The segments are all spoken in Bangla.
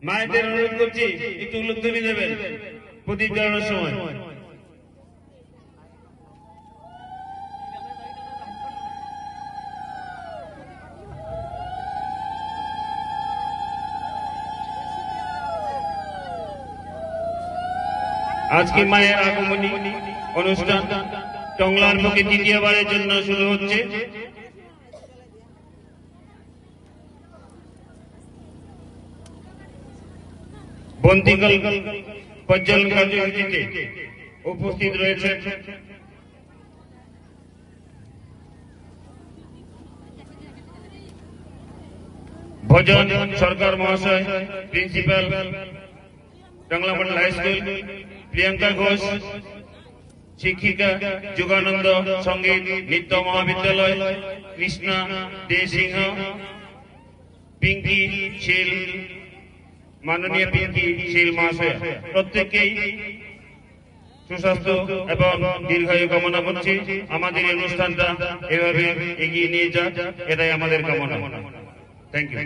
মায়েদের অনুরোধ করছি একটু উল্লেখধ্বনি দেবেন প্রদীপ জ্বালানোর সময়। আজকে মায়ের আগমনী অনুষ্ঠান টংলার বুকে দ্বিতীয়বারের জন্য শুরু হচ্ছে। বন্দিকল পর্যটন কার্যসূচিতে উপস্থিত রয়েছে ভজন সরকার মহাশয়, principal Tongla model high school, Priyanka Ghosh শিক্ষিকা, যোগানন্দ সঙ্গীত নৃত্য মহাবিদ্যালয়, কৃষ্ণা দে সিংহ, পিঙ্কি শীল, মাননীয় পিঙ্কি শীল মহাশয়, প্রত্যেককেই সুস্বাস্থ্য এবং দীর্ঘায়ু কামনা করছি। আমাদের এই অনুষ্ঠানটা এভাবে এগিয়ে নিয়ে যাক, এটাই আমাদের কামনা। Thank you.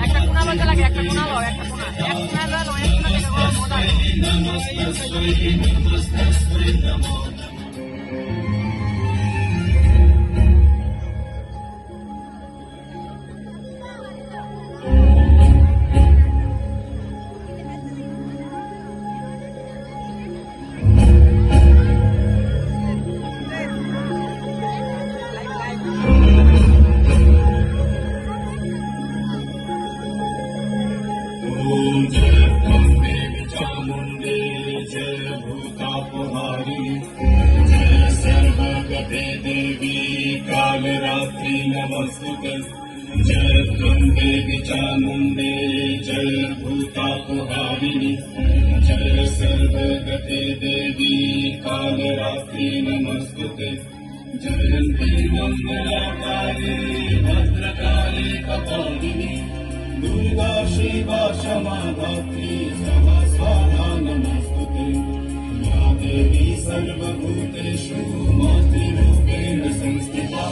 একটা কোনা বলতে লাগে, একটা কোনা লো, একটা কোনা, এক কোনা দাও, এক কোনা থেকে বড় মোটা। नमस्ते जय दुर्गे विचामुंडे जय भूतापहारिणी जय सर्वगते देवी कालरात्रि नमस्ते जयन्ती मंगलाकारे भद्रकाली कपालिनी दुर्गा शिवा क्षमा धात्री सहस्रा नमस्ते या देवी सर्वभूतेषु मातृरूपेण संस्थिता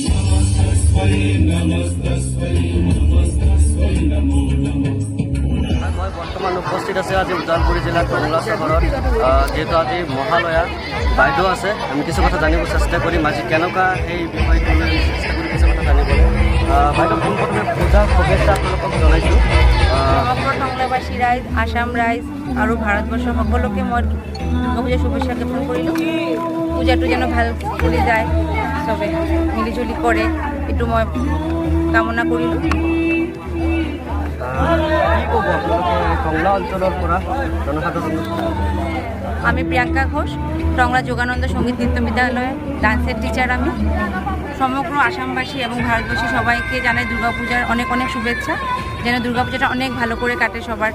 नमस्तस्मै नमस्तस्मै नमस्तस्मै नमो नमः। বৰ্তমান উপস্থিত আছে আজি ওদালগুৰি জিলাৰ টংলা চহৰত যিহেতু আজি মহালয়া বাইদেউ আছে আমি কিছু কথা জানিব চেষ্টা কৰিম আজি কেনেকুৱা সেই বিষয়টো লৈ আমি চেষ্টা কৰিম কিছু কথা জানিবলৈ বাইদেউ পোনপ্ৰথমে পূজাৰ শুভেচ্ছা আপোনালোকক জনাইছোঁ সমগ্ৰ টংলাবাসী ৰাইজ আসাম ৰাইজ আৰু ভাৰতবৰ্ষৰ সকলোকে মই দুৰ্গা পূজাৰ শুভেচ্ছা জ্ঞাপন কৰিলোঁ পূজাটো যেন ভাল চলি যায় চবে মিলিজুলি কৰে এইটো মই কামনা কৰিলোঁ কি ক'ব আপোনালোকে টংলা অঞ্চলৰ পৰা জনসাধাৰণক আমি প্রিয়াঙ্কা ঘোষ টংলা যোগানন্দ সঙ্গীত নৃত্য বিদ্যালয়ের ডান্সের টিচার আমি সমগ্র আসামবাসী এবং ভারতবর্ষী সবাইকে জানাই দুর্গাপূজার অনেক অনেক শুভেচ্ছা যেন দুর্গাপূজাটা অনেক ভালো করে কাটে সবার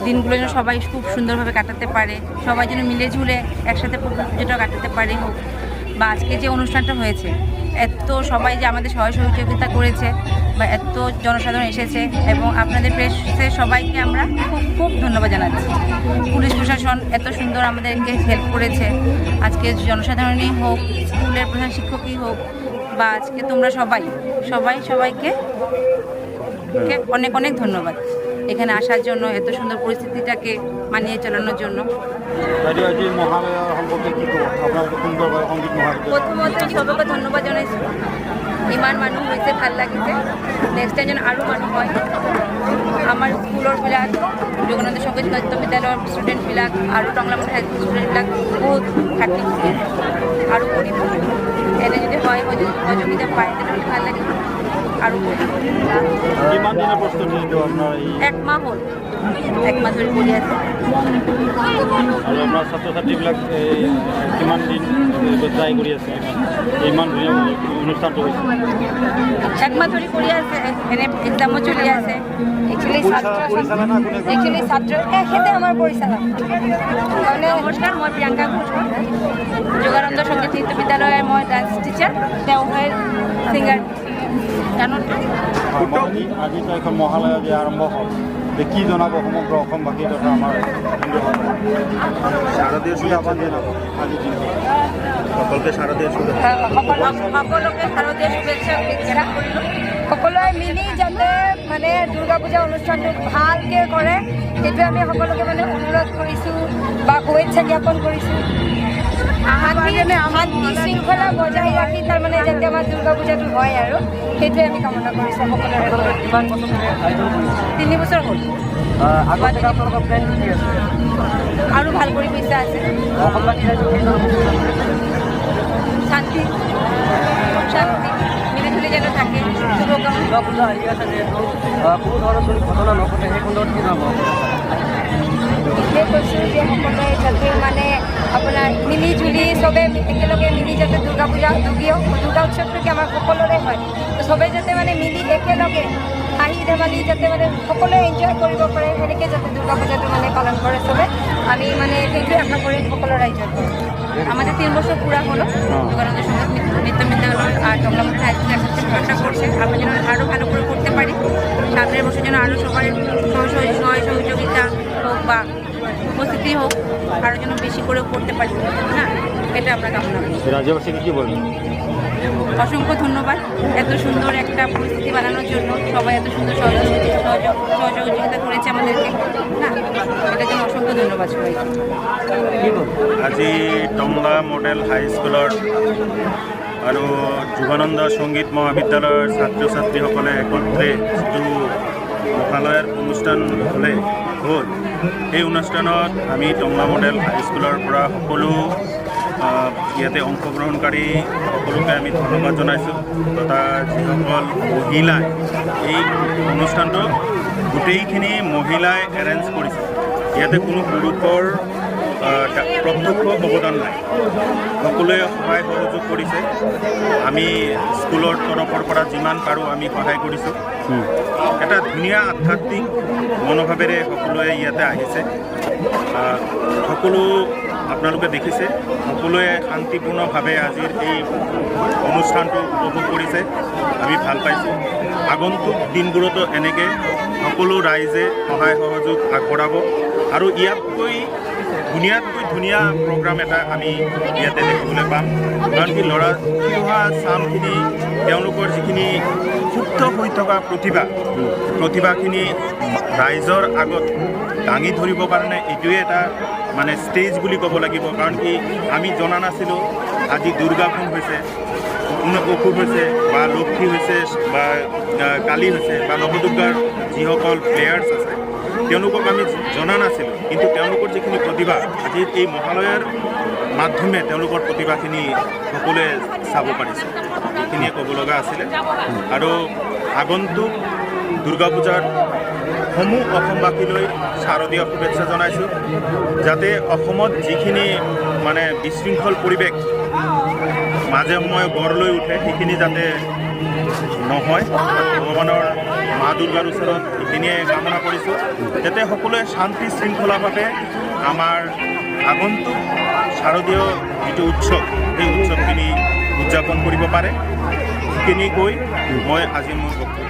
দিনগুলো যেন সবাই খুব সুন্দরভাবে কাটাতে পারে সবাই যেন মিলে ঝুলে একসাথে পুজোটা কাটাতে পারে হোক বা আজকে যে অনুষ্ঠানটা হয়েছে এত সবাই যে আমাদের সহযোগিতা করেছে বা এত জনসাধারণ এসেছে এবং আপনাদের প্রেসের সবাইকে আমরা খুব খুব ধন্যবাদ জানাচ্ছি পুলিশ প্রশাসন এত সুন্দর আমাদেরকে হেল্প করেছে আজকে জনসাধারণই হোক স্কুলের প্রধান শিক্ষকই হোক বা আজকে তোমরা সবাইকে অনেক অনেক ধন্যবাদ এখানে আসার জন্য এত সুন্দর পরিস্থিতিটাকে মানিয়ে চালানোর জন্য প্রথমত আমি সবাইকে ধন্যবাদ জানাইছোঁ ইমান মানুহ হৈছে ভাল লাগিছে নেক্সট টাইম যেন আৰু মানুহ হয় আমাৰ স্কুলৰবিলাক যোগানন্দ সংগীত নৃত্য বিদ্যালয়ৰ ষ্টুডেণ্টবিলাক আৰু টংলা হাইস্কুল ষ্টুডেণ্টবিলাক বহুত খাটি আৰু কৰিব এনে যদি হয় সহযোগিতা পায় তেনেহ'লে ভাল লাগিব আৰু কিমান দিনৰ প্ৰস্তুতি আপোনাৰ এই একমাহ হ'ল একমাহ ধৰি কৰি আছে আৰু আপোনাৰ ছাত্ৰ ছাত্ৰীবিলাক কিমান দিন ট্ৰাই কৰি আছে ইমান ধুনীয়া অনুষ্ঠানটো হৈছে একমাহ ধৰি কৰি আছে এনে এক্সামো চলি আছে একচুৱেলি ছাত্ৰ এখেতে আমাৰ পৰিচালক নমস্কাৰ মই প্ৰিয়ংকা ঘোষ যোগানন্দ সংগীত নৃত্য বিদ্যালয়ৰ মই ডান্স টিচাৰ তেওঁ হয় ছিংগাৰ আজিতো এখন মহালয়া যে আৰম্ভ হ'ল কি জনাব সমগ্ৰ অসমবাসী তথা আমাৰ হিন্দু শাৰদীয় আহ্বান জনাব আজি সকলোকে শাৰদীয় শুভেচ্ছা সকলোকে শাৰদীয় শুভেচ্ছা জ্ঞাপন কৰিলোঁ সকলোৱে মিলি যাতে মানে দুৰ্গা পূজা অনুষ্ঠানটো ভালকৈ কৰে সেইটো আমি সকলোকে মানে অনুৰোধ কৰিছোঁ বা শুভেচ্ছা জ্ঞাপন কৰিছোঁ শান্তি শৃংখলা বজাই ৰাখি তাৰমানে যাতে আমাৰ দুৰ্গা পূজাটো হয় আৰু সেইটোৱে আমি কামনা কৰিছোঁ সকলোৰে 3 বছৰ হ'ল আৰু ভাল কৰিব ইচ্ছা আছে শান্তি মিলিজুলি যেন থাকে দুৰ্গা পূজা আহি আছে যিহেতু কোনো ধৰণৰ যদি ঘটনা নঘটে সেই খণ্ডত কি নাম এইটোৱে কৈছোঁ যে সকলোৱে যাতে মানে আপোনাৰ মিলিজুলি চবে একেলগে মিলি যাতে দুৰ্গা উৎসৱটোকে আমাৰ সকলোৰে হয় চবেই যাতে মানে মিলি একেলগে হাঁহি ধেমালি যাতে মানে সকলোৱে এনজয় কৰিব পাৰে সেনেকৈ যাতে দুৰ্গা পূজাটো মানে পালন কৰে চবে আমি মানে সেইটোৱে আশা কৰি সকলো ৰাইজৰ আমাদের 3 বছর পুরা হলো যোগানন্দ সংগীত নৃত্য বিদ্যালয় আর টংলা হাইস্কুল একসাথে চর্চা করছে আমরা যেন আরও ভালো করে করতে পারি সামনের বছর যেন আরও সবাই সহযোগিতা হোক বা উপস্থিতি হোক আরও যেন বেশি করে করতে পারি হ্যাঁ এটা আমরা কামনা করি রাজ্যবাসীকে কি বলবেন অসংখ্য ধন্যবাদ এত সুন্দর একটা পরিস্থিতি বানানোর জন্য সবাই এত সুন্দর সহযোগিতা করেছে আমাদেরকে না এটার জন্য অসংখ্য ধন্যবাদ সবাইকে আজি টংলা মডেল হাইস্কুলৰ আৰু যোগানন্দ সংগীত মহাবিদ্যালয়ৰ ছাত্ৰ ছাত্ৰীসকলে একত্ৰে যিটো মহালয়াৰ অনুষ্ঠান হ'লে হ'ল এই অনুষ্ঠানত আমি টংলা মডেল হাইস্কুলৰ পৰা সকলো ইয়াতে অংশগ্ৰহণকাৰী সকলোকে আমি ধন্যবাদ জনাইছোঁ তথা যিসকল মহিলাই এই অনুষ্ঠানটো গোটেইখিনি মহিলাই এৰেঞ্জ কৰিছে ইয়াতে কোনো পুৰুষৰ প্ৰত্যক্ষ অৱদান নাই সকলোৱে সহায় সহযোগ কৰিছে আমি স্কুলৰ তৰফৰ পৰা যিমান পাৰোঁ আমি সহায় কৰিছোঁ এটা ধুনীয়া আধ্যাত্মিক মনোভাৱেৰে সকলোৱে ইয়াতে আহিছে সকলো আপোনালোকে দেখিছে সকলোৱে শান্তিপূৰ্ণভাৱে আজিৰ এই অনুষ্ঠানটো উপভোগ কৰিছে আমি ভাল পাইছোঁ আগন্তুক দিনবোৰতো এনেকৈ সকলো ৰাইজে সহায় সহযোগ আগবঢ়াব আৰু ইয়াতকৈ ধুনীয়াতকৈ ধুনীয়া প্ৰগ্ৰাম এটা আমি ইয়াতে দেখিবলৈ পাম। কাৰণ কি ল'ৰা উঠি অহা চামখিনি তেওঁলোকৰ যিখিনি সুপ্ত হৈ থকা প্ৰতিভাখিনি ৰাইজৰ আগত দাঙি ধৰিবৰ কাৰণে এইটোৱে এটা মানে ষ্টেজ বুলি ক'ব লাগিব। কাৰণ কি আমি জনা নাছিলোঁ আজি দুৰ্গাপূন হৈছে, অসুৰ হৈছে বা লক্ষী হৈছে বা কালী হৈছে বা নৱদুৰ্গাৰ যিসকল প্লেয়াৰ্ছ আছে তেওঁলোকক আমি জনা নাছিলোঁ, কিন্তু তেওঁলোকৰ যিখিনি প্ৰতিভা আজি এই মহালয়াৰ মাধ্যমে তেওঁলোকৰ প্ৰতিভাখিনি সকলোৱে চাব পাৰিছে। এইখিনিয়ে ক'ব লগা আছিলে। আৰু আগন্তুক দুৰ্গা পূজাৰ সমূহ অসমবাসীলৈ শাৰদীয় শুভেচ্ছা জনাইছোঁ। যাতে অসমত যিখিনি মানে বিশৃংখল পৰিৱেশ মাজে সময়ে গঢ় লৈ উঠে সেইখিনি যাতে নহয়, ভগৱানৰ মা দুৰ্গাৰ ওচৰত এইখিনিয়ে কামনা কৰিছোঁ। যাতে সকলোৱে শান্তি শৃংখলাভাৱে আমাৰ আগন্তুক শাৰদীয় যিটো উৎসৱ সেই উৎসৱখিনি উদযাপন কৰিব পাৰে। সেইখিনি কৈ মই আজি মোৰ বক্তব্য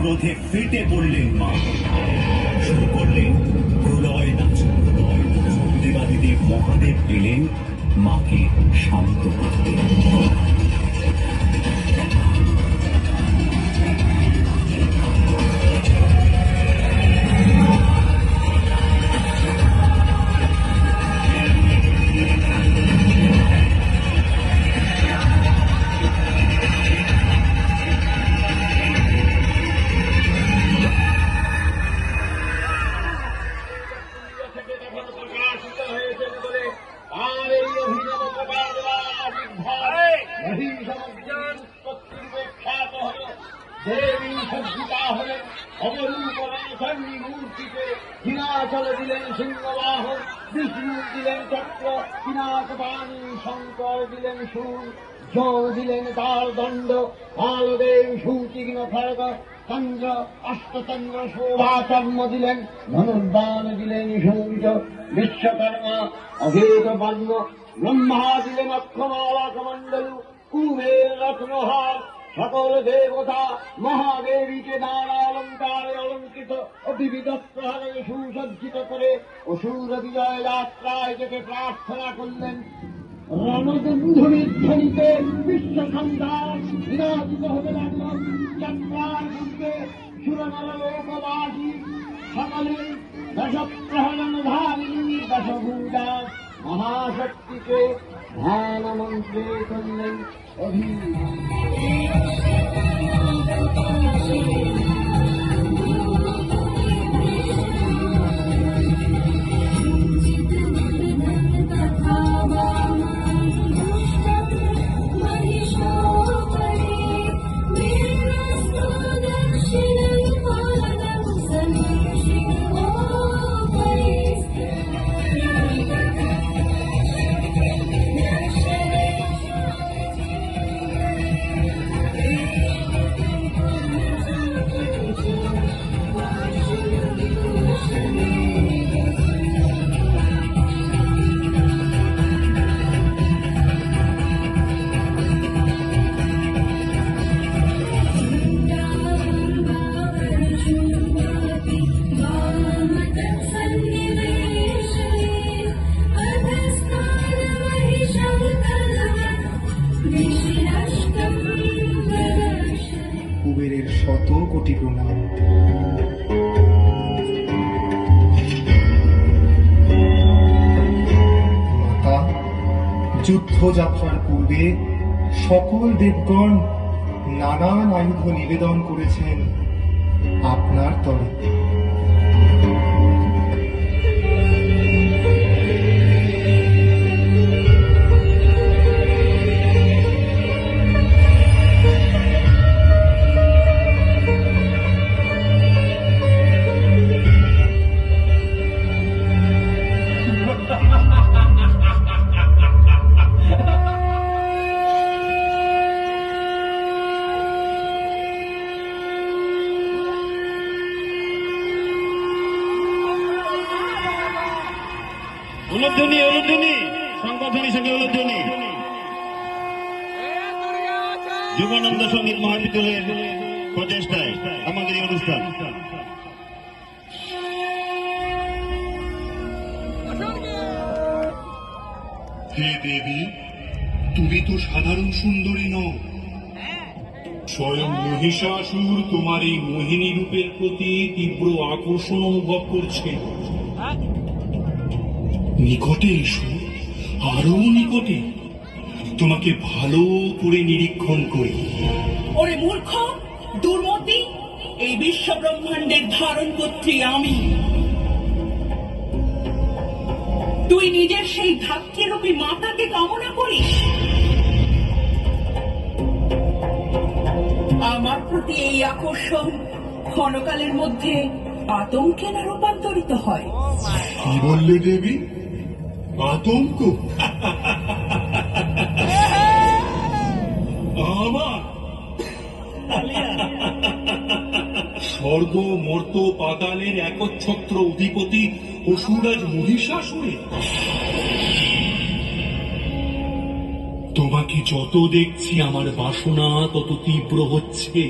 ক্রোধে ফেটে পড়লেন মা, শুরু করলেন প্রলয় নাচ। দেবাদিদেব মহাদেব এলেন মাকে শান্ত করতে। মঙ্গল দিলেন সিংহবাহন, বিষ্ণু দিলেন চক্র, পিনাকপাণি, শঙ্কর দিলেন শূল, যোগ দিলেন তার দণ্ড, কালদেব সুচিঘ্ন খড়গ, চন্দ্র অষ্টচন্দ্র শোভাচর্ম দিলেন, ধনুর্বাণ দিলেন সূর্য, বিশ্বকর্মা অভেদ বর্ণ, ব্রহ্মা দিলেন অক্ষমালা কমণ্ডলু, কুবের রত্নহার, সকল দেবতা মহাদেবীকে নানা অলঙ্কারে অলঙ্কৃত ও বিবিধ প্রহারে সুসজ্জিত করে অসুর বিজয় যাত্রায় যেতে প্রার্থনা করলেন। রণদুন্ধুরির ধ্বনিতে বিশ্ব সন্ধান বিরাজিত হতে লাগল। যাত্রার মধ্যে সুরনর লোকবাসী সকলে দশপ্রহরণ ধারিণী দশভূজা মহাশক্তিকে ধ্যান মন্ত্রে করলেন অভিমান। কুবেরের শত কোটি প্রণাম। মাতা, যুদ্ধযাত্রার পূর্বে সকল দেবগণ নানান আয়ুধ নিবেদন করেছেন আপনার তরে। উলুধ্বনি উলুধ্বনি সংগঠনী সঙ্গে উলুধ্বনি যুবানন্দ সঙ্গীত মহাবিদ্যালয়ের প্রচেষ্টায় আমাদের এই অনুষ্ঠান। হে দেবী, তুমি তো সাধারণ সুন্দরী নও। স্বয়ং মহিষাসুর তোমার এই মোহিনী রূপের প্রতি তীব্র আকর্ষণ অনুভব করছে। নিকটে এসো, আরো নিকটে, তোমাকে ভালো করে নিরীক্ষণ করি। ওরে মূর্খ, দুর্মতি, এই বিশ্ব ব্রহ্মাণ্ডের ধারণ করছি আমি। তুই নিজের সেই ধাত্রীরূপী মাতাকে কামনা করিস। আমার প্রতি এই আকর্ষণ ক্ষণকালের মধ্যে আতঙ্কে না রূপান্তরিত হয়। কি বললে দেবী? আতঙ্ক? আমার স্বর্গ মর্ত পাতালের একচ্ছত্র অধিপতি অসুরাজ মহিষাসুরে? তোমাকে যত দেখছি আমার বাসনা তত তীব্র হচ্ছে।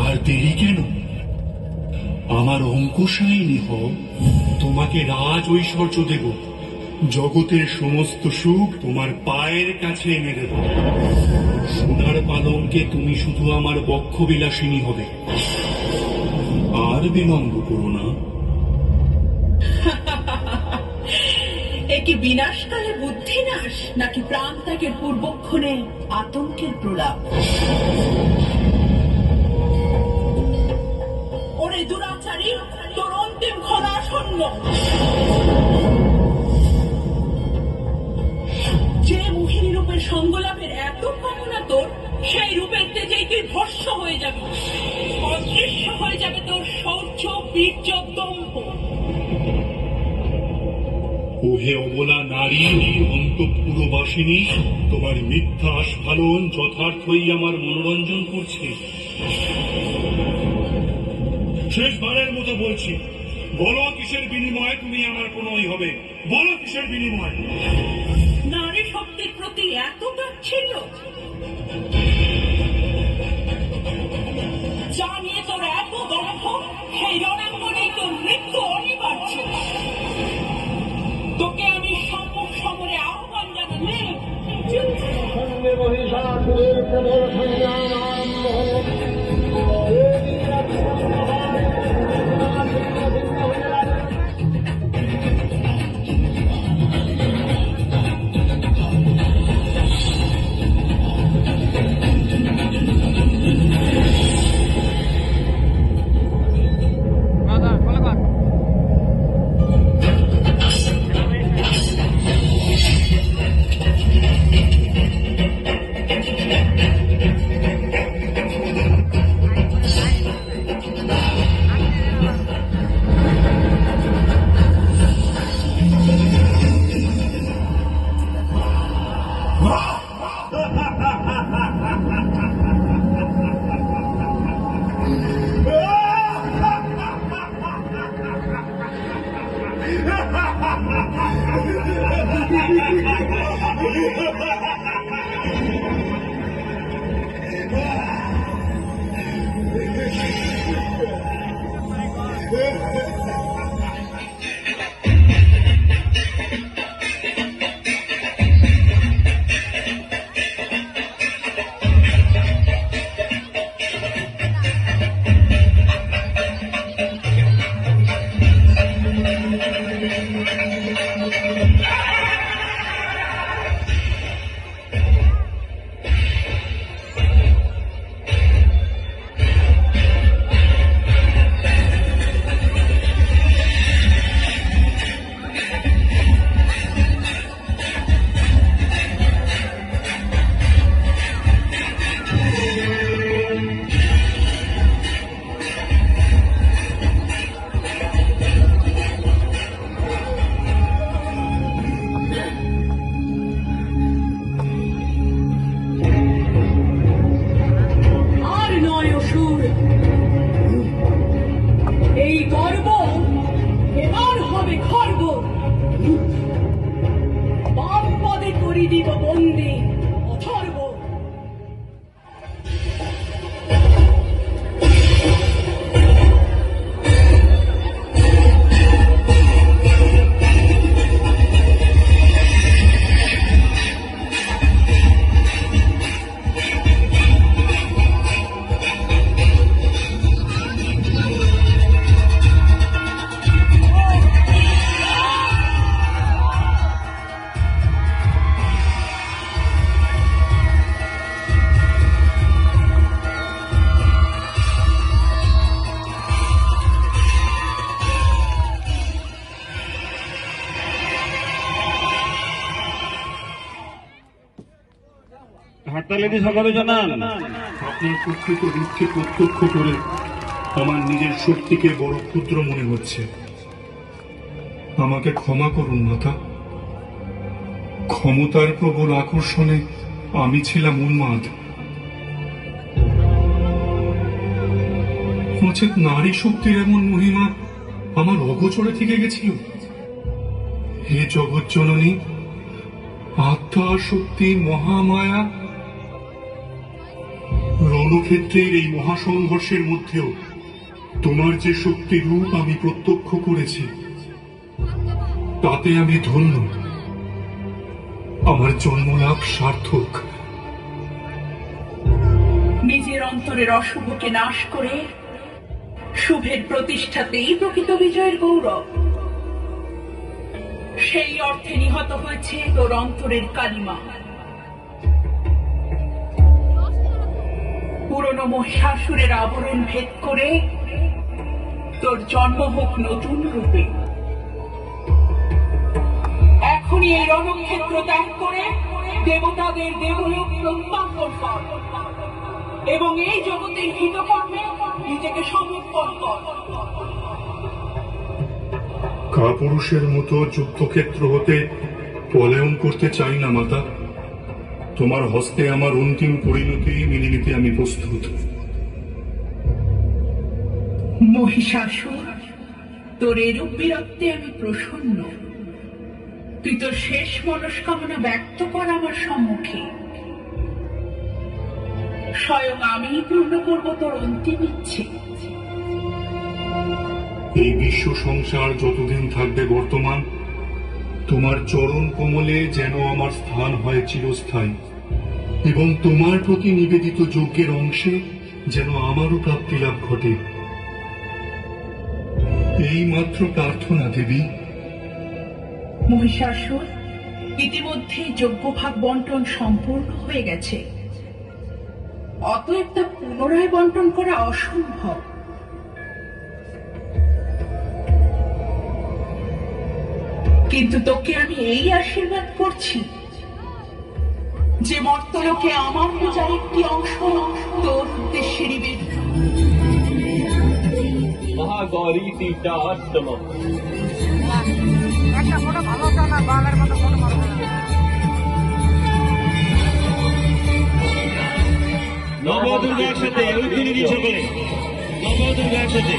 আর দেরি কেন? আমার অঙ্কুশায়িনী হও, তোমাকে রাজ ঐশ্বর্য দেব, জগতের সমস্ত সুখ তোমার পায়ের কাছে এনে দেব। সোনার পালঙ্কে তুমি শুধু আমার বক্ষ বিলাসিনী হবে। আর বিলম্ব করো না। একে বিনাশকালে বুদ্ধিনাশ, নাকি প্রাণ ত্যাগের পূর্বক্ষণে আতঙ্কের প্রলাপ? ওরে দুরাচারী, তোর অন্তিম ক্ষণ আসন্ন। যে মোহিনী রূপের সঙ্গলাভের এত কামনা তোর, সেই রূপের তেজেই তুই ভস্ম হয়ে যাবি। অদৃশ্য হয়ে যাবে তোর শৌর্য, বীর্যদম্ভ। ওহে অবলা নারী, অন্তঃপুরবাসিনী, তোমার মিথ্যা আস্ফালন যথার্থই আমার মনোরঞ্জন করছে। শেষবারের মতো বলছি, বলো কিসের বিনিময়ে তুমি আমার কোনই হবে? বলো কিসের বিনিময়? নারী শক্তির প্রতি এত তাচ্ছিল্য, যা নিয়ে তোর এত দম্ভ, সেই রণাঙ্গনেই তোর মৃত্যু অনিবার্য। তোকে আমি সম্মুখ সমরে আহ্বান জানালে সঙ্গে মহিষাসুরের প্রবল সংগ্রাম আরম্ভ হল। হাততালি দিয়ে সকলে জানান। আপনার প্রকৃত রূপকে প্রত্যক্ষ করে আমার নিজের শক্তিকে বড় ক্ষুদ্র মনে হচ্ছে। আমাকে ক্ষমা করুন মাতা। ক্ষমতার প্রবল আকর্ষণে আমি ছিলাম উন্মাদ। নচেত নারী শক্তির এমন মহিমা আমার অগোচরে থেকে গেছিল। হে জগৎ জননী, আত্মা শক্তি মহামায়া, রণক্ষেত্রের এই মহাসংঘর্ষের মধ্যেও তোমার যে শক্তির রূপ আমি প্রত্যক্ষ করেছি, তাতে আমি ধন্য। আমার জন্মলাভ সার্থক। নিজের অন্তরের অশুভকে নাশ করে শুভের প্রতিষ্ঠাতেই প্রকৃত বিজয়ের গৌরব। সেই অর্থে নিহত হয়েছে তোর অন্তরের কালিমা। পুরনো মহিষাসুরের আবরণ ভেদ করে তোর জন্ম হোক নতুন রূপে। এখনই এই রণক্ষেত্র ত্যাগ করে দেবতাদের দেবলোক প্রত্যাবর্তন কর এবং এই জগতের হিতকর্মে নিজেকে সমর্পণ কর। কাপুরুষের মতো যুদ্ধক্ষেত্র হতে পলায়ন করতে চাই না মাতা। তোমার হস্তে আমার অন্তিম পরিণতি মেনে নিতে আমি প্রস্তুত। মহিষাসুর, তোর এরূপ বীরত্বে আমি প্রসন্ন। তুই তোর শেষ মনস্কামনা ব্যক্ত কর আমার সম্মুখে। স্বয়ং আমি পূর্ণ করব তোর অন্তিম ইচ্ছে। এই বিশ্ব সংসার যতদিন থাকবে বর্তমান, তোমার চরণ কমলে যেন আমার স্থান হয় চিরস্থায়ী, এবং তোমার প্রতি নিবেদিত যজ্ঞের অংশে যেন আমারও প্রাপ্তি লাভ ঘটে। এই মাত্র প্রার্থনা দেবী। মহিষাসুর, ইতিমধ্যেই যজ্ঞভাগ বন্টন সম্পূর্ণ হয়ে গেছে। অতএব তা পুনরায় বন্টন করা অসম্ভব। কিন্তু তোকে আমি এই আশীর্বাদ করছি যে মর্তলোকে আমার পূজার একটি অংশ তোর উদ্দেশ্যে নিবেদিত। নবদুর্গা একসাথে উদ্দিনী দিন সকলে, নবদুর্গা একসাথে।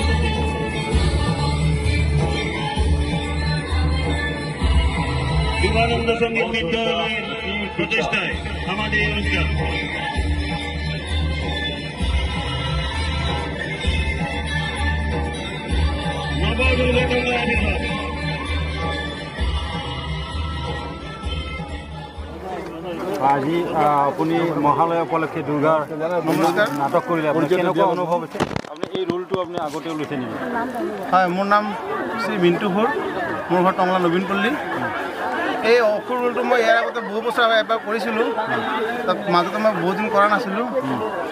যোগানন্দ সঙ্গীত বিদ্যালয়ের প্রচেষ্টায় আমাদের এই অনুষ্ঠান। নবদুর্গা টঙ্গলা আশীর্বাদ। আজি আপুনি মহালয়া উপলক্ষে দুৰ্গাৰ নাটক কৰিলে, আপুনি কেনেকুৱা অনুভৱ হৈছে? আপুনি এই ৰোলটো আপুনি আগতেও লৈছে নেকি? হয়, মোৰ নাম শ্ৰী মিণ্টু সুৰ, মোৰ ঘৰ টংলা নবীনপল্লী। এই অসুৰ ৰোলটো মই ইয়াৰ আগতে বহু বছৰ এবাৰ কৰিছিলোঁ, তাত মাজতে মই বহুত দিন কৰা নাছিলোঁ,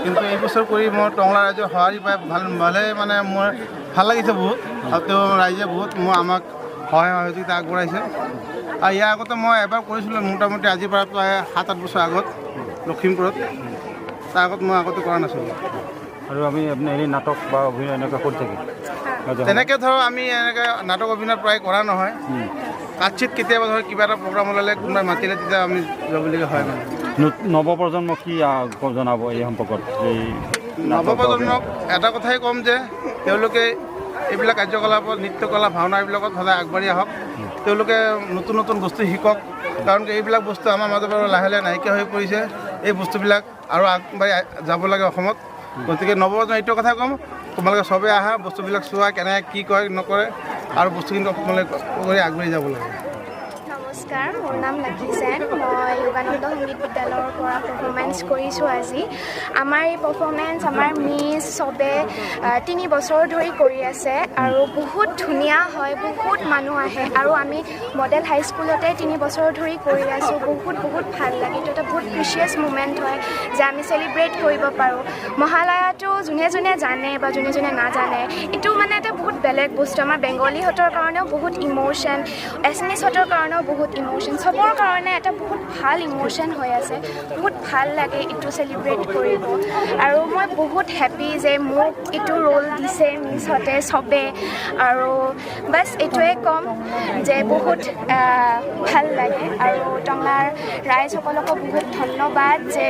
কিন্তু এই বছৰ কৰি মই টংলা ৰাইজৰ সঁহাৰি পাই ভালে মানে মোৰ ভাল লাগিছে বহুত, আৰু তেওঁ ৰাইজে বহুত আমাক সহায় সহযোগিতা আগবঢ়াইছে। আৰু ইয়াৰ আগতে মই এবাৰ কৰিছিলোঁ মোটামুটি আজিৰ পৰা প্ৰায় 7-8 বছৰ আগত লখিমপুৰত, তাৰ আগত মই আগতে কৰা নাছিলোঁ। আৰু আমি আপুনি হেৰি নাটক বা অভিনয় এনেকুৱা কৰি থাকি তেনেকৈ ধৰক আমি এনেকৈ নাটক অভিনয় প্ৰায় কৰা নহয়। কাচিত কেতিয়াবা ধৰক কিবা এটা প্ৰগ্ৰাম ওলালে কোনোবাই মাতিলে তেতিয়া আমি যাবলগীয়া হয়। মানে নৱপ্ৰজন্মক কি জনাব এই সম্পৰ্কত? এই নৱপ্ৰজন্মক এটা কথাই ক'ম যে তেওঁলোকে এইবিলাক কাৰ্যকলাপত, নৃত্যকলা, ভাওনা এইবিলাকত সদায় আগবাঢ়ি আহক। তেওঁলোকে নতুন নতুন বস্তু শিকক, কাৰণ এইবিলাক বস্তু আমাৰ মাজৰ পৰা লাহে লাহে নাইকিয়া হৈ পৰিছে। এই বস্তুবিলাক আৰু আগবাঢ়ি যাব লাগে অসমত। গতিকে নৱপ্ৰজন্ম এইটো কথা ক'ম, তোমালোকে চবেই আহা, বস্তুবিলাক চোৱা কেনেকৈ কি কৰে নকৰে, আৰু বস্তুখিনি তোমালোকে কৰি আগবাঢ়ি যাব লাগে। নমস্কাৰ, মোৰ নাম লাকি সেন। মই যোগানন্দ সংগীত বিদ্যালয়ৰ পৰা পাৰফৰ্মেঞ্চ কৰিছোঁ আজি। আমাৰ এই পাৰফৰ্মেঞ্চ আমাৰ মিছ চবে 3 বছৰ ধৰি কৰি আছে, আৰু বহুত ধুনীয়া হয়, বহুত মানুহ আহে, আৰু আমি মডেল হাইস্কুলতে 3 বছৰ ধৰি কৰি আছোঁ। বহুত ভাল লাগে। এইটো এটা বহুত প্ৰিচিয়াছ মুমেণ্ট হয় যে আমি চেলিব্ৰেট কৰিব পাৰোঁ। মহালয়াটো যোনে জানে বা যোনে নাজানে, এইটো মানে এটা বহুত বেলেগ বস্তু। আমাৰ বেংগলীহঁতৰ কাৰণেও বহুত ইম'শ্যন, এছমিছহঁতৰ কাৰণেও বহুত ইম'শ্যন, চবৰ কাৰণে এটা বহুত ভাল ইম'শ্যন হৈ আছে। বহুত ভাল লাগে এইটো চেলিব্ৰেট কৰিব, আৰু মই বহুত হেপ্পী যে মোক এইটো ৰোল দিছে মিছহঁতে চবে। আৰু বাছ এইটোৱে ক'ম যে বহুত ভাল লাগে, আৰু টংলাৰ ৰাইজসকলকো বহুত ধন্যবাদ যে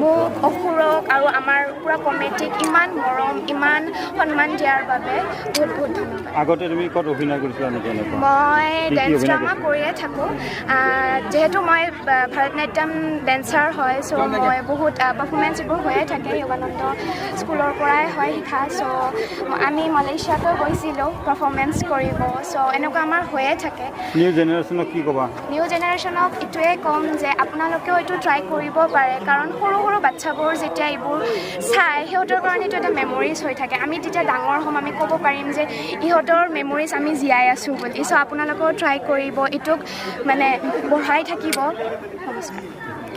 মোক, অসুৰক আৰু আমাৰ পুৰা কমিটিক ইমান মৰম, ইমান সন্মান দিয়াৰ বাবে বহুত ধন্যবাদ। আগতে তুমি ক'ত অভিনয় কৰিছিলা নেকি? মই ডেন্স ড্ৰামা কৰিয়ে থাকোঁ। যিহেতু মই ভাৰতনাট্যম ডেন্সাৰ হয়, চ' মই বহুত পাৰফৰ্মেঞ্চ এইবোৰ হৈয়ে থাকে। যোগানন্দ স্কুলৰ পৰাই হয় শিকা। চ' আমি মালয়েছিয়াতো গৈছিলোঁ পাৰফৰ্মেঞ্চ কৰিব। চ' এনেকুৱা আমাৰ হৈয়ে থাকে। নিউ জেনেৰেশ্যনক কি ক'বা? নিউ জেনেৰেশ্যনক এইটোৱে ক'ম যে আপোনালোকেও এইটো ট্ৰাই কৰিব পাৰে, কাৰণ সৰু বাচ্ছাবোৰ যেতিয়া এইবোৰ চাই, সিহঁতৰ কাৰণে এইটো এটা মেমৰিজ হৈ থাকে। আমি তেতিয়া ডাঙৰ হ'ম, আমি ক'ব পাৰিম যে ইহঁতৰ মেমৰিজ আমি জীয়াই আছোঁ বুলি। চ' আপোনালোকেও ট্ৰাই কৰিব, এইটোক মানে বঢ়াই থাকিব। নমস্কাৰ।